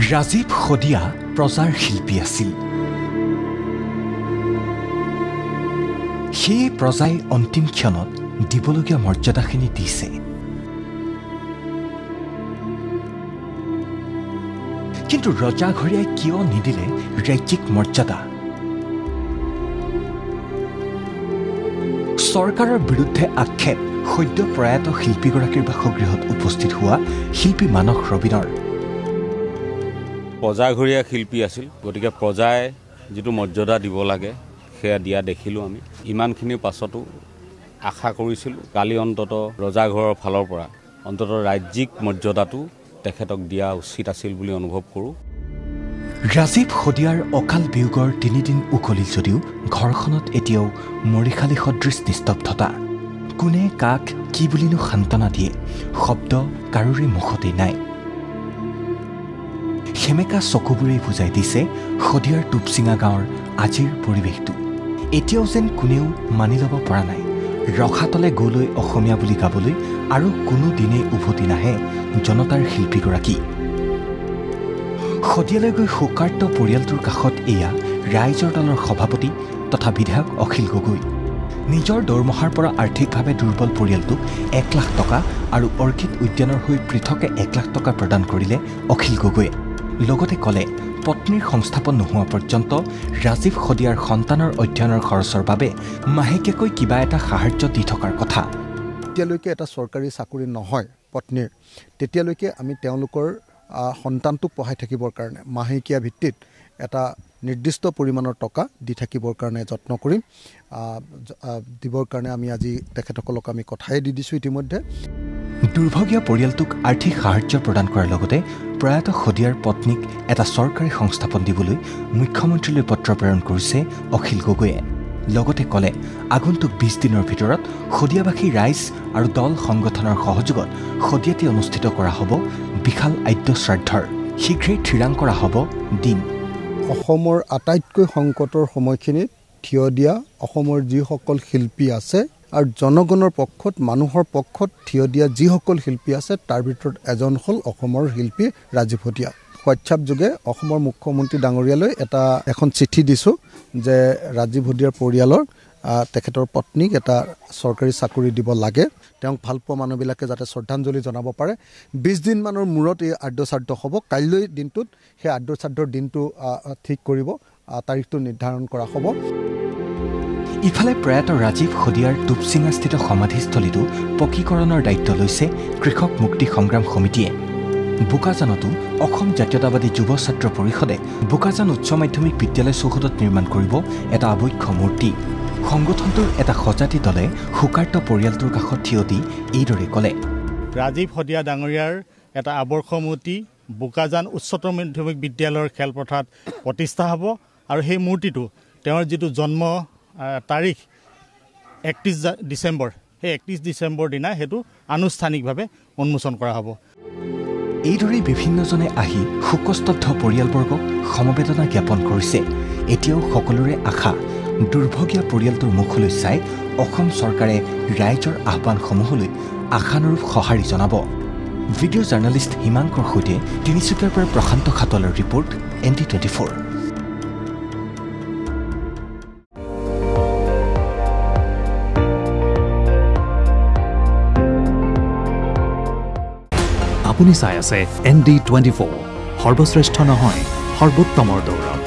ৰাজীৱ শদিয়া প্ৰজাৰ শিল্পী আছিল। সেই প্ৰজাই অন্তিম ক্ষণত দিবলগীয়া মৰ্যাদাখিনি দিছে। কিন্তু ৰজাঘৰীয়াই কিয় নিদিলে ৰাজ্যিক মৰ্যাদা? চৰকাৰৰ বিৰুদ্ধে আক্ষেপ সদ্য প্ৰয়াত শিল্পীগৰাকীৰ বাসগৃহত উপস্থিত হোৱা শিল্পী মানস ৰবীনৰ। প্ৰজাঘৰীয়া শিল্পী আছিল, গতিকে প্ৰজাই যিটো মৰ্যাদা দিব লাগে সেয়া দিয়া দেখিলোঁ আমি। ইমানখিনিৰ পাছতো আশা কৰিছিলোঁ কালি অন্তত ৰজাঘৰৰ ফালৰ পৰা অন্তত ৰাজ্যিক মৰ্যাদাটো তেখেতক দিয়া উচিত আছিল বুলি অনুভৱ কৰোঁ। ৰাজীৱ শদিয়াৰ অকাল বিয়োগৰ ৩ দিন উকলিল যদিও ঘৰখনত এতিয়াও মৰিশালী সদৃশ নিস্তব্ধতা। কোনে কাক কি বুলিনো সান্তনা দিয়ে, শব্দ কাৰোৰে মুখতেই নাই। সেমেকা চকুবোৰেই বুজাই দিছে শদিয়াৰ টুপচিঙা গাঁৱৰ আজিৰ পৰিৱেশটো। এতিয়াও যেন কোনেও মানি ল'ব পৰা নাই ৰখাতলে গলৈ অসমীয়া বুলি গাবলৈ আৰু কোনো দিনেই উভতি নাহে জনতাৰ শিল্পীগৰাকী। শদিয়ালৈ গৈ শোকাৰ্ত পৰিয়ালটোৰ কাষত এয়া ৰাইজৰ দলৰ সভাপতি তথা বিধায়ক অখিল গগৈ। নিজৰ দৰমহাৰ পৰা আৰ্থিকভাৱে দুৰ্বল পৰিয়ালটোক ১ লাখ টকা আৰু অৰ্কিড উদ্যানৰ হৈ পৃথকে ১ লাখ টকা প্ৰদান কৰিলে অখিল গগৈয়ে। লগতে ক'লে পত্নীৰ সংস্থাপন নোহোৱা পৰ্যন্ত ৰাজীৱ শদিয়াৰ সন্তানৰ অধ্যয়নৰ খৰচৰ বাবে মাহেকীয়াকৈ কিবা এটা সাহাৰ্য দি থকাৰ কথা। যেতিয়ালৈকে এটা চৰকাৰী চাকৰি নহয় পত্নীৰ, তেতিয়ালৈকে আমি তেওঁলোকৰ সন্তানটোক পঢ়াই থাকিবৰ কাৰণে মাহেকীয়া ভিত্তিত এটা নিৰ্দিষ্ট পৰিমাণৰ টকা দি থাকিবৰ কাৰণে যত্ন কৰিম। দিবৰ কাৰণে আমি আজি তেখেতসকলক আমি কথাই দি দিছোঁ ইতিমধ্যে। দুৰ্ভগীয়া পৰিয়ালটোক আৰ্থিক সাহাৰ্য প্ৰদান কৰাৰ লগতে প্ৰয়াত শদিয়াৰ পত্নীক এটা চৰকাৰী সংস্থাপন দিবলৈ মুখ্যমন্ত্ৰীলৈ পত্ৰ প্ৰেৰণ কৰিছে অখিল গগৈয়ে। লগতে ক'লে আগন্তুক ২০ দিনৰ ভিতৰত শদিয়াবাসী ৰাইজ আৰু দল সংগঠনৰ সহযোগত শদিয়াতে অনুষ্ঠিত কৰা হ'ব বিশাল আদ্য শ্ৰাদ্ধৰ। শীঘ্ৰেই থিৰাং কৰা হ'ব দিন। অসমৰ আটাইতকৈ সংকটৰ সময়খিনিত থিয় দিয়া অসমৰ যিসকল শিল্পী আছে আৰু জনগণৰ পক্ষত মানুহৰ পক্ষত থিয় দিয়া যিসকল শিল্পী আছে তাৰ ভিতৰত এজন হ'ল অসমৰ শিল্পী ৰাজীৱ শদিয়া। হোৱাটছআপ যোগে অসমৰ মুখ্যমন্ত্ৰী ডাঙৰীয়ালৈ এখন চিঠি দিছোঁ যে ৰাজীৱ শদিয়াৰ পৰিয়ালৰ তেখেতৰ পত্নীক এটা চৰকাৰী চাকৰি দিব লাগে। তেওঁক ভালপোৱা মানুহবিলাকে যাতে শ্ৰদ্ধাঞ্জলি জনাব পাৰে। ২০ দিনমানৰ মূৰত এই আদ্য শ্ৰাদ্ধ হ'ব। কাইলৈ দিনটোত সেই আদ্য শ্ৰাদ্ধৰ দিনটো ঠিক কৰিব, তাৰিখটো নিৰ্ধাৰণ কৰা হ'ব। ইফালে প্ৰয়াত ৰাজীৱ শদিয়াৰ টুপচিঙাস্থিত সমাধিস্থলীটো পকীকৰণৰ দায়িত্ব লৈছে কৃষক মুক্তি সংগ্ৰাম সমিতিয়ে। বোকাজানতো অসম জাতীয়তাবাদী যুৱ ছাত্ৰ পৰিষদে বোকাজান উচ্চ মাধ্যমিক বিদ্যালয় চৌহদত নিৰ্মাণ কৰিব এটা আবক্ষ মূৰ্তি। সংগঠনটোৰ এটা সজাতি দলে শোকাৰ্ত পৰিয়ালটোৰ কাষত থিয় দি এইদৰে ক'লে, ৰাজীৱ শদিয়া ডাঙৰীয়াৰ এটা আবৰ্ষ মূৰ্তি বোকাজান উচ্চতৰ মাধ্যমিক বিদ্যালয়ৰ খেলপথাৰত প্ৰতিষ্ঠা হ'ব আৰু সেই মূৰ্তিটো তেওঁৰ যিটো জন্ম তাৰিখ ৩১ ডিচেম্বৰ, সেই ৩১ ডিচেম্বৰ দিনা সেইটো আনুষ্ঠানিকভাৱে উন্মোচন কৰা হ'ব। এইদৰেই বিভিন্নজনে আহি শোকস্তব্ধ পৰিয়ালবৰ্গক সমবেদনা জ্ঞাপন কৰিছে। এতিয়াও সকলোৰে আশা দুৰ্ভগীয়া পৰিয়ালটোৰ মুখলৈ চাই অসম চৰকাৰে ৰাইজৰ আহ্বানসমূহলৈ আশানুৰূপ সঁহাৰি জনাব। ভিডিঅ' জাৰ্ণালিষ্ট হিমাংকৰ সৈতে তিনিচুকীয়াৰ পৰা প্ৰশান্ত খাটলৰ ৰিপৰ্ট ND24। আপুনি চাই আছে ND24, সৰ্বশ্ৰেষ্ঠ নহয় সৰ্বোত্তমৰ দৌৰ।